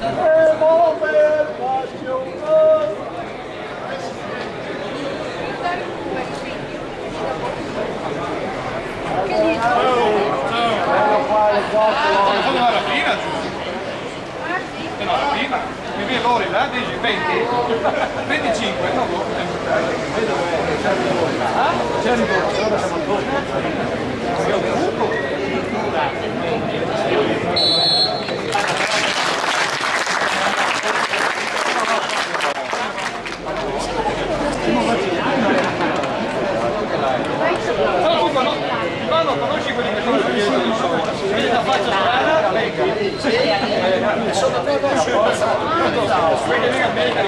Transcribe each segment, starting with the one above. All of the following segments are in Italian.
Mi viene l'ora là, dici 20? 25? No, c'è no, conosci quelli che sono dietro di solito? Vedi la faccia strana? Sono te vedi che America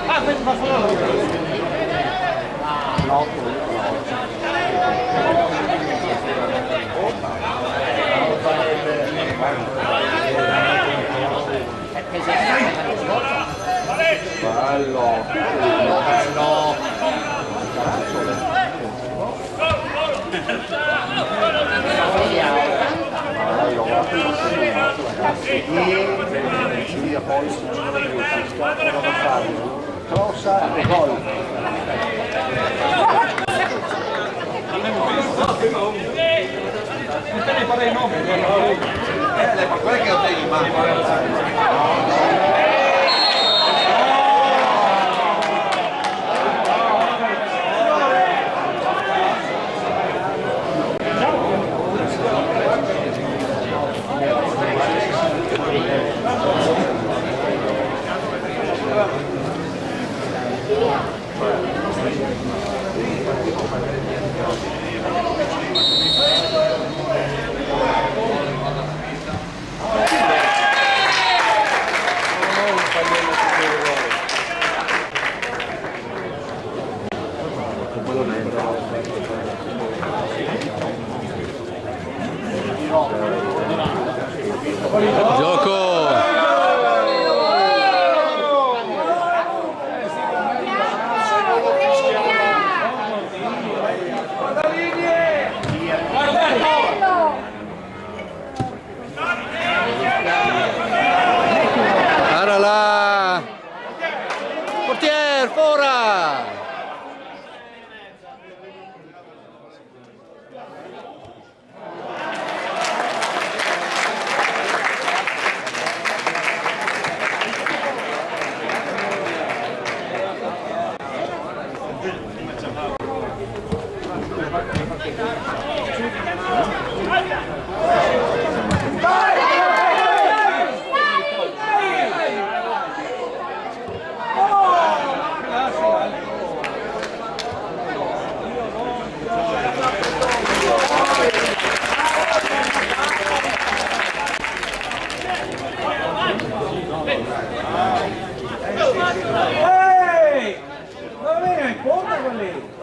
ah, questo va solo bello, bello. E poi crossa e gol. Non te ne farei il nome, ma quella che ho te in mano. Gioco! Guarda là! Portiere, fora! Ehi! Va bene, in fondo con lei!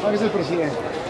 Anche se il presidente.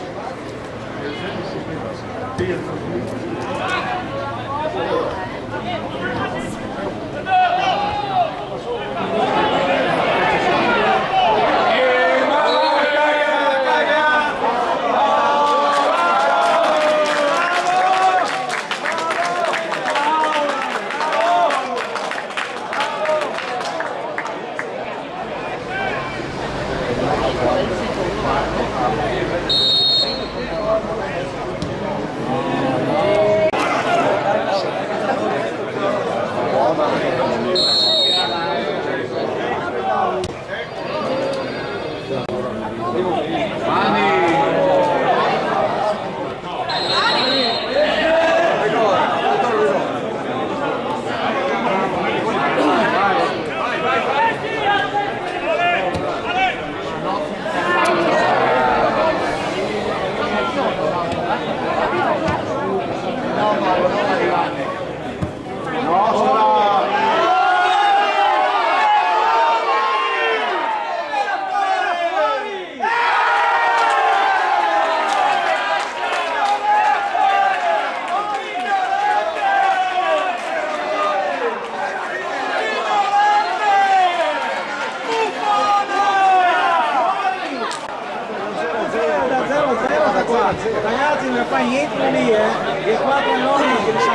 entra lì, e qua con loro che sa,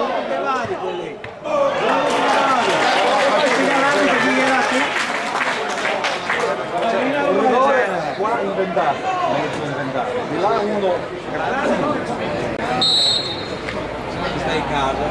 tutte vari quelli. Poi segnalati che chi era qui. Il rigore qua inventato, mezzo inventato. Di là uno Stai in casa.